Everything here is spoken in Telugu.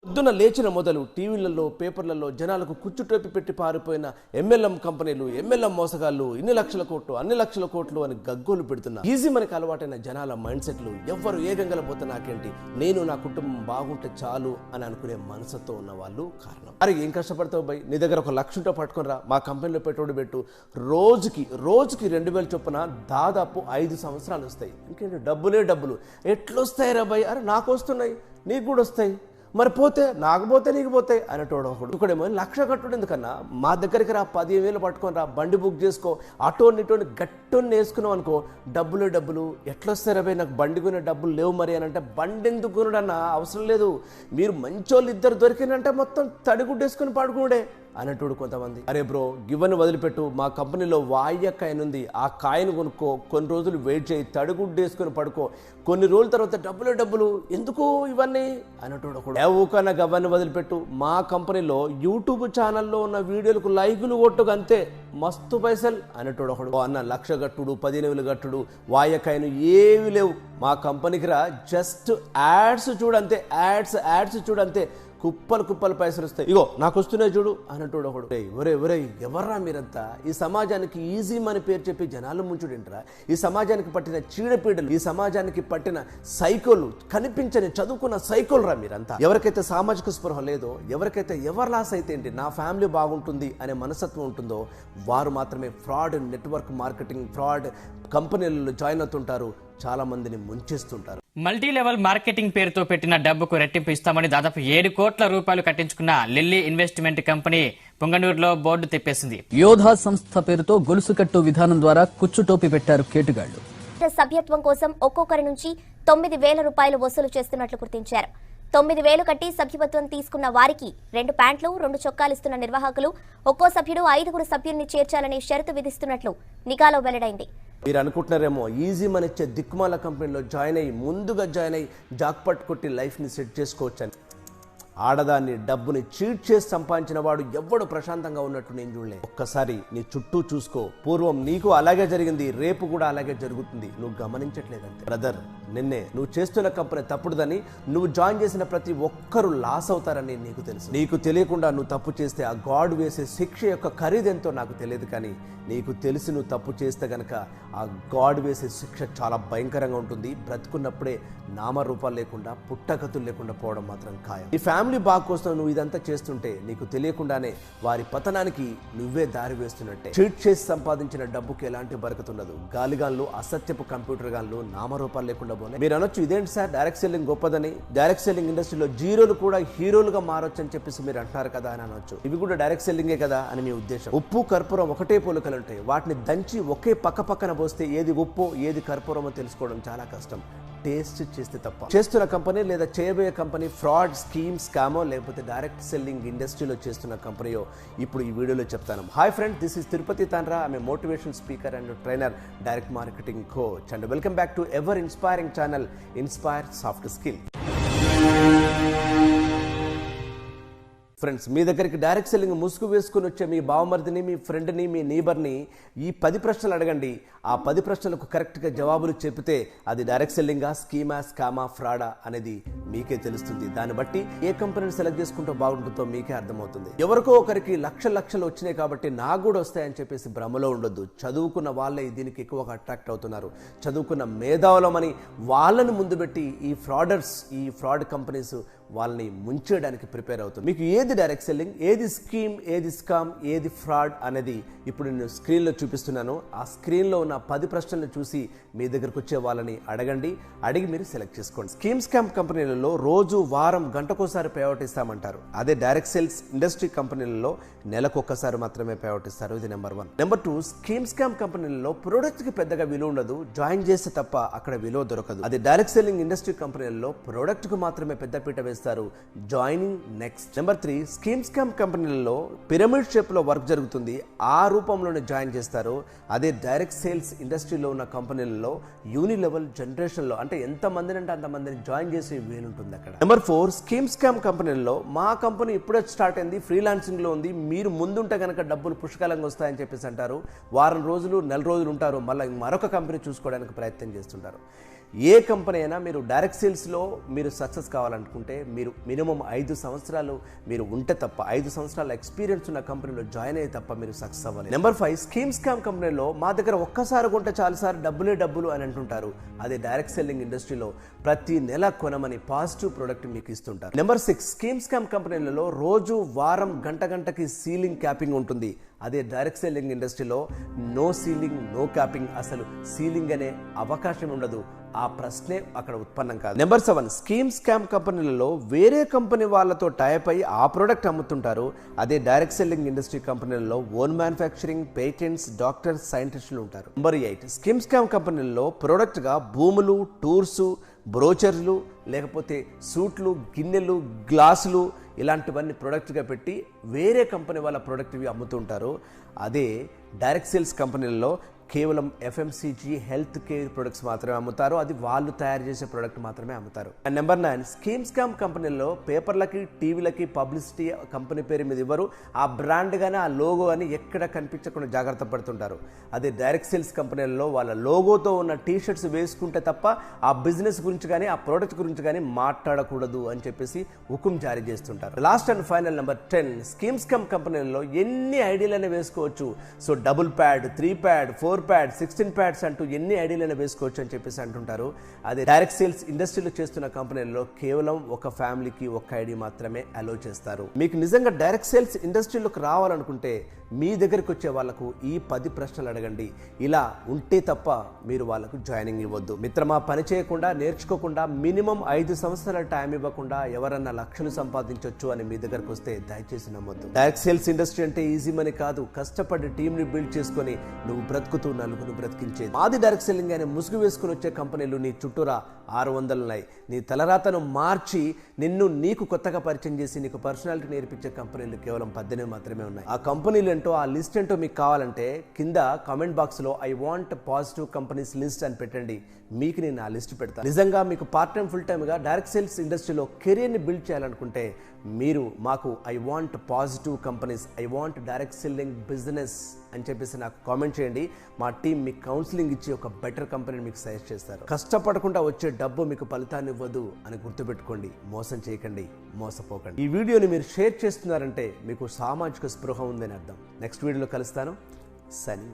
పొద్దున లేచిన మొదలు టీవీలలో పేపర్లలో జనాలకు కుచ్చుటోపి పెట్టి పారిపోయిన ఎంఎల్ఎం కంపెనీలు ఎంఎల్ఎం మోసగాళ్ళు ఇన్ని లక్షల కోట్లు అన్ని లక్షల కోట్లు అని గగ్గోలు పెడుతున్నా ఈజీ మనకి అలవాటైన జనాల మైండ్ సెట్లు ఎవ్వరు ఏ గంగల పోతే నాకేంటి నేను నా కుటుంబం బాగుంటే చాలు అని అనుకునే మనసుతో ఉన్న వాళ్ళు కారణం. అరే ఏం కష్టపడతావు బై, నీ దగ్గర ఒక లక్ష ఉంటే పట్టుకుని రా, మా కంపెనీలో పెట్టుబడి పెట్టు, రోజుకి 2000 చొప్పున దాదాపు 5 సంవత్సరాలు వస్తాయి. ఇంకేంటి డబ్బులే డబ్బులు ఎట్లొస్తాయి రా బై, అరే నాకు వస్తున్నాయి నీకు కూడా వస్తాయి, మరి పోతే నాకు పోతే నీకు పోతాయి అనేటోడు ఒకడు. ఇక్కడేమో లక్ష కట్టుడు ఎందుకన్నా, మా దగ్గరికి రా 15,000 పట్టుకొని రా, బండి బుక్ చేసుకో, ఆటోని ఇటోని గట్టోని వేసుకున్నావు అనుకో, డబ్బులే డబ్బులు ఎట్లొస్తాయి రాబోయ్, నాకు బండి కొనే డబ్బులు లేవు మరి అని అంటే, బండి ఎందుకు కొనుడన్నా అవసరం లేదు, మీరు మంచోళ్ళు ఇద్దరు దొరికినంటే మొత్తం తడిగుడ్డేసుకొని పడుకునుడే అనేటోడు కొంతమంది. అరే బ్రో గివ్వని వదిలిపెట్టు, మా కంపెనీలో వాయ్య కాయిన్ ఉంది, ఆ కాయిన్ కొనుక్కో, కొన్ని రోజులు వెయిట్ చేయి, తడిగుడ్డు వేసుకొని పడుకో, కొన్ని రోజుల తర్వాత డబ్బులే డబ్బులు ఎందుకు ఇవన్నీ అనేటోడు ఒకడు. ఊకన్నా గవ్వని వదిలిపెట్టు, మా కంపెనీలో యూట్యూబ్ ఛానల్లో ఉన్న వీడియోలకు లైకులు కొట్టుకు అంతే మస్తు పైసలు అనేటోడు ఒకడు. అన్న 1,00,000 గట్టుడు 15,000 గట్టుడు వాయ్య కాయిన్ ఏవి లేవు, మా కంపెనీకి రా, జస్ట్ యాడ్స్ చూడంతే, యాడ్స్ చూడంతే, కుప్పలు పైసలు వస్తాయి, ఇగో నాకు వస్తున్నాయి చూడు అన్నట్టు ఒకడు. ఒరే ఎవర్రా మీరంతా, ఈ సమాజానికి ఈజీ మనీ పేరు చెప్పి జనాలు ముంచుడింటరా, ఈ సమాజానికి పట్టిన చీడపీడలు, ఈ సమాజానికి పట్టిన సైకోలు, కనిపించని చదువుకున్న సైకోలు రా మీరంతా. ఎవరికైతే సామాజిక స్పృహ లేదో, ఎవరికైతే ఎవరు లాస్ అయితే ఏంటి నా ఫ్యామిలీ బాగుంటుంది అనే మనస్తత్వం ఉంటుందో వారు మాత్రమే ఫ్రాడ్ నెట్వర్క్ మార్కెటింగ్, ఫ్రాడ్ కంపెనీలలో జాయిన్ అవుతుంటారు, చాలా మందిని ముంచేస్తుంటారు. మల్టీ లెవెల్ మార్కెటింగ్ పేరుతో పెట్టిన డబ్బుకు రెట్టింపు ఇస్తామని దాదాపు 7 కోట్ల రూపాయలు కట్టించుకున్న లిల్లీ ఇన్వెస్ట్మెంట్ కంపెనీ పొంగనూరులో బోర్డు తెప్పేసింది. యోధా సంస్థ పేరుతో గొలుసు కట్టు విధానం ద్వారా కుచ్చుటోపి పెట్టారు కేటుగాళ్లు. సభ్యత్వం కోసం ఒక్కొక్కరి నుంచి 9,000 రూపాయలు వసూలు చేస్తున్నట్లు గుర్తించారు. 9,000 కట్టి సభ్యత్వం తీసుకున్న వారికి 2 ప్యాంట్లు 2 చొక్కాలు ఇస్తున్న నిర్వాహకులు ఒక్కో సభ్యుడు 5 సభ్యుల్ని చేర్చాలని షరతు విధిస్తున్నట్లు నిఘాలో వెల్లడైంది. మీరు అనుకుంటున్నారేమో ఈజీ మనీ ఇచ్చే దిక్కుమాల కంపెనీలో ముందుగా జాయిన్ అయ్యి జాక్పాట్ కొట్టి లైఫ్ని సెట్ చేసుకోవచ్చని. ఆడదాన్ని డబ్బుని చీట్ చేసి సంపాదించిన వాడు ఎవ్వడు ప్రశాంతంగా ఉన్నట్టు నేను చూడలే. ఒక్కసారి నీ చుట్టూ చూసుకో, పూర్వం నీకు అలాగే జరిగింది, రేపు కూడా అలాగే జరుగుతుంది, నువ్వు గమనించట్లేదంతే. బ్రదర్, నిన్నే నువ్వు చేస్తున్న కంపెనీ తప్పుడుదని, నువ్వు జాయిన్ చేసిన ప్రతి ఒక్కరు లాస్ అవుతారని నీకు తెలుసు. నీకు తెలియకుండా నువ్వు తప్పు చేస్తే ఆ గాడ్ వేసే శిక్ష యొక్క ఖరీదెంతో నాకు తెలియదు, కానీ నీకు తెలిసి నువ్వు తప్పు చేస్తే గనక ఆ గాడ్ వేసే శిక్ష చాలా భయంకరంగా ఉంటుంది. బ్రతుకున్నప్పుడే నామరూపాలు లేకుండా పుట్టగతులు లేకుండా పోవడం మాత్రం ఖాయం. ఈ ఫ్యామిలీ బాగు కోసం నువ్వు ఇదంతా చేస్తుంటే నీకు తెలియకుండానే వారి పతనానికి నువ్వే దారి వేస్తున్నట్టే. చీట్ చేసి సంపాదించిన డబ్బుకి ఎలాంటి బరకతుండదు. గాలిగాన్లు, అసత్యపు కంప్యూటర్ గాన్లు నామరూపాలు లేకుండా పోయి మీరు అనొచ్చు, ఇదేంటి సార్ డైరెక్ట్ సెల్లింగ్ గొప్పదని, డైరెక్ట్ సెల్లింగ్ ఇండస్ట్రీలో జీరోలు కూడా హీరోలుగా మారొచ్చు అని చెప్పేసి మీరు అంటారు కదా అని అనొచ్చు. ఇవి కూడా డైరెక్ట్ సెల్లింగే కదా అని మీ ఉద్దేశం. ఉప్పు కర్పూరం ఒకటే పోలికలు ఉంటాయి, వాటిని దంచి ఒకే పక్కన పోస్తే ఏది ఉప్పో ఏది కర్పూరమో తెలుసుకోవడం చాలా కష్టం, టేస్ట్ చేస్తే తప్ప. చేస్తున్న కంపెనీ లేదా చేయబోయే కంపెనీ ఫ్రాడ్, స్కీమ్, స్కామో లేకపోతే డైరెక్ట్ సెల్లింగ్ ఇండస్ట్రీలో చేస్తున్న కంపెనీయో ఇప్పుడు ఈ వీడియోలో చెప్తాను. Hi friend, this is Tirupati Tandra. I'm a motivation speaker and trainer, direct marketing coach, and welcome back to ever inspiring channel Inspire Soft Skill. Friends, మీ దగ్గరికి డైరెక్ట్ సెల్లింగ్ ముసుగు వేసుకుని వచ్చే మీ బావమర్దిని, మీ ఫ్రెండ్ని, మీ నేబర్ని ఈ 10 ప్రశ్నలు అడగండి. ఆ 10 ప్రశ్నలకు కరెక్ట్గా జవాబులు చెప్తే అది డైరెక్ట్ సెల్లింగా, స్కీమా, స్కామా, ఫ్రాడా అనేది మీకే తెలుస్తుంది. దాన్ని బట్టి ఏ కంపెనీని సెలెక్ట్ చేసుకుంటే బాగుంటుందో మీకే అర్థమవుతుంది. ఎవరికో ఒకరికి లక్షలు వచ్చినాయి కాబట్టి నాకు కూడా వస్తాయని చెప్పేసి భ్రమలో ఉండొద్దు. చదువుకున్న వాళ్ళే దీనికి ఎక్కువగా అట్రాక్ట్ అవుతున్నారు. చదువుకున్న మేధావులమని వాళ్ళని ముందు పెట్టి ఈ ఫ్రాడర్స్, ఈ ఫ్రాడ్ కంపెనీస్ వాళ్ళని ముంచేయడానికి ప్రిపేర్ అవుతుంది. మీకు ఏది డైరెక్ట్ సెల్లింగ్, ఏది స్కీమ్, ఏది స్కామ్, ఏది ఫ్రాడ్ అనేది ఇప్పుడు నేను స్క్రీన్లో చూపిస్తున్నాను. ఆ స్క్రీన్లో ఉన్న 10 ప్రశ్నలను చూసి మీ దగ్గరకు వచ్చే వాళ్ళని అడిగి మీరు సెలెక్ట్ చేసుకోండి. స్కీమ్, స్కామ్ కంపెనీలలో రోజు, వారం, గంటకోసారి పేఅవుట్ ఇస్తామంటారు. అదే డైరెక్ట్ సేల్స్ ఇండస్ట్రీ కంపెనీలలో నెలకొక్కసారి మాత్రమే పేఅవుట్ ఇస్తారు. ఇది నెంబర్ 1. నెంబర్ 2, స్కీమ్, స్కామ్ కంపెనీలలో ప్రొడక్ట్కి పెద్దగా విలువ ఉండదు, జాయిన్ చేస్తే తప్ప అక్కడ విలువ దొరకదు. అదే డైరెక్ట్ సెల్లింగ్ ఇండస్ట్రీ కంపెనీలలో ప్రొడక్ట్కు మాత్రమే పెద్దపీట వేస్తారు, joining next. Number 3, scheme, scam కంపెనీలలో పిరమిడ్ షేప్లో వర్క్ జరుగుతుంది, ఆ రూపంలోనే జాయిన్ చేస్తారు. అదే డైరెక్ట్ సేల్స్ ఇండస్ట్రీలో ఉన్న కంపెనీలలో యూనిలెవెల్ జనరేషన్లో, అంటే ఎంతమందిని అంటే అంతమందిని జాయిన్ చేసే వీలుంటుంది అక్కడ. నెంబర్ 4, స్కీమ్, స్కామ్ కంపెనీలలో మా కంపెనీ ఇప్పుడే స్టార్ట్ అయింది, ఫ్రీలాన్సింగ్లో ఉంది, మీరు ముందుంటే కనుక డబ్బులు పుష్కలంగా వస్తాయని చెప్పేసి అంటారు. వారం రోజులు, నెల రోజులు ఉంటారు, మళ్ళీ మరొక కంపెనీ చూసుకోవడానికి ప్రయత్నం చేస్తుంటారు. ఏ కంపెనీ అయినా మీరు డైరెక్ట్ సేల్స్లో మీరు సక్సెస్ కావాలనుకుంటే మీరు మినిమం 5 సంవత్సరాలు మీరు ఉంటే తప్ప 5 సంవత్సరాల ఎక్స్పీరియన్స్ ఉన్న కంపెనీలో జాయిన్ అయ్యే తప్ప మీరు సక్సెస్ అవ్వాలి. నెంబర్ 5 స్కీమ్ స్కామ్ కంపెనీలో మా దగ్గర ఒక్కసారి కొంటే చాలు సార్ డబ్బులే డబ్బులు అని అంటుంటారు. అదే డైరెక్ట్ సెల్లింగ్ ఇండస్ట్రీలో ప్రతి నెల కొనమని పాజిటివ్ ప్రొడక్ట్ మీకు ఇస్తుంటారు. నెంబర్ 6 స్కీమ్ స్కామ్ కంపెనీలలో రోజు వారం గంటకి సీలింగ్ క్యాపింగ్ ఉంటుంది. అదే డైరెక్ట్ సెల్లింగ్ ఇండస్ట్రీలో నో సీలింగ్ నో క్యాపింగ్, అసలు సీలింగ్ అనే అవకాశం ఉండదు. ఆ ప్రశ్నే అక్కడ ఉత్పన్నం కాదు. నెంబర్ 7 స్కీమ్ స్కామ్ కంపెనీలలో వేరే కంపెనీ వాళ్ళతో టైప్ అయ్యి ఆ ప్రోడక్ట్ అమ్ముతుంటారు. అదే డైరెక్ట్ సెల్లింగ్ ఇండస్ట్రీ కంపెనీలలో ఓన్ మ్యానుఫ్యాక్చరింగ్, పేటెంట్స్, డాక్టర్స్, సైంటిస్టులు ఉంటారు. నెంబర్ 8 స్కీమ్ స్కామ్ కంపెనీలలో ప్రోడక్ట్గా భూములు, టూర్స్, బ్రోచర్లు, లేకపోతే సూట్లు, గిన్నెలు, గ్లాసులు ఇలాంటివన్నీ ప్రోడక్ట్గా పెట్టి వేరే కంపెనీ వాళ్ళ ప్రోడక్ట్ ఇవి అమ్ముతుంటారు. అదే డైరెక్ట్ సేల్స్ కంపెనీలలో కేవలం ఎఫ్ఎంసీజీ, హెల్త్ కేర్ ప్రొడక్ట్స్ మాత్రమే అమ్ముతారు. అది వాళ్ళు తయారు చేసే ప్రొడక్ట్ మాత్రమే అమ్ముతారు. అండ్ నెంబర్ 9 స్కీమ్ స్కామ్ కంపెనీల్లో పేపర్లకి, టీవీలకి పబ్లిసిటీ కంపెనీ పేరు మీద ఇవ్వరు. ఆ బ్రాండ్ కానీ ఆ లోగో అని ఎక్కడ కనిపించకుండా జాగ్రత్త పడుతుంటారు. అదే డైరెక్ట్ సేల్స్ కంపెనీల్లో వాళ్ళ లోగోతో ఉన్న టీషర్ట్స్ వేసుకుంటే తప్ప ఆ బిజినెస్ గురించి కానీ ఆ ప్రోడక్ట్ గురించి కానీ మాట్లాడకూడదు అని చెప్పేసి హుకుం జారీ చేస్తుంటారు. Last and final number 10 scheme scam కంపెనీల్లో ఎన్ని ఐడియాలనే వేసుకోవచ్చు. So double pad, 3 pad, 4 pad, 16 pads అంటూ ఎన్ని ఐడియాలైనా వేసుకోవచ్చు అని చెప్పేసి అంటుంటారు. అదే డైరెక్ట్ సేల్స్ ఇండస్ట్రీలో చేస్తున్న కంపెనీల్లో కేవలం ఒక ఫ్యామిలీకి ఒక ఐడి మాత్రమే అలో చేస్తారు. మీకు నిజంగా డైరెక్ట్ సేల్స్ ఇండస్ట్రీలోకి రావాలనుకుంటే మీ దగ్గరికి వచ్చే వాళ్ళకు ఈ 10 ప్రశ్నలు అడగండి. ఇలా ఉంటే తప్ప మీరు వాళ్ళకు జాయినింగ్ ఇవ్వద్దు. మిత్రమా, పని చేయకుండా నేర్చుకోకుండా మినిమం 5 సంవత్సరాల టైం ఇవ్వకుండా ఎవరన్నా లక్షలు సంపాదించవచ్చు అని మీ దగ్గరకు వస్తే దయచేసి నమ్మొద్దు. డైరెక్ట్ సేల్స్ ఇండస్ట్రీ అంటే ఈజీ మనీ కాదు. కష్టపడి టీంని బిల్డ్ చేసుకొని నువ్వు బ్రతుకుతూ నలుగురు బ్రతికించేది. మాది డైరెక్ట్ సెల్లింగ్ అని ముసుగు వేసుకుని వచ్చే కంపెనీలు నీ చుట్టూరా 600 ఉన్నాయి. నీ తలరాతను మార్చి నీకు కొత్తగా పరిచయం చేసి నీకు పర్సనాలిటీ నేర్పించే కంపెనీలు కేవలం 18 మాత్రమే ఉన్నాయి. ఆ కంపెనీలు ఏంటో, ఆ లిస్ట్ ఏంటో మీకు కావాలంటే కింద కామెంట్ బాక్స్ లో I want positive companies list అని పెట్టండి. మీకు నేను ఆ లిస్ట్ పెడతాను. నిజంగా మీకు పార్ట్ టైం, ఫుల్ టైమ్ గా డైరెక్ట్ సేల్స్ ఇండస్ట్రీలో కెరీర్ ని బిల్డ్ చేయాలనుకుంటే మీరు మాకు I want positive companies, I want direct selling business అని చెప్పేసి నాకు కామెంట్ చేయండి. మా టీం మీకు కౌన్సిలింగ్ ఇచ్చి ఒక బెటర్ కంపెనీని మీకు సజెస్ట్ చేస్తారు. కష్టపడకుండా వచ్చే డబ్బు మీకు ఫలితాన్ని ఇవ్వదు అని గుర్తుపెట్టుకోండి. మోసం చేయకండి, మోసపోకండి. ఈ వీడియోని మీరు షేర్ చేస్తున్నారంటే మీకు సామాజిక స్పృహ ఉందని అర్థం. నెక్స్ట్ వీడియోలో కలుస్తాను. సని.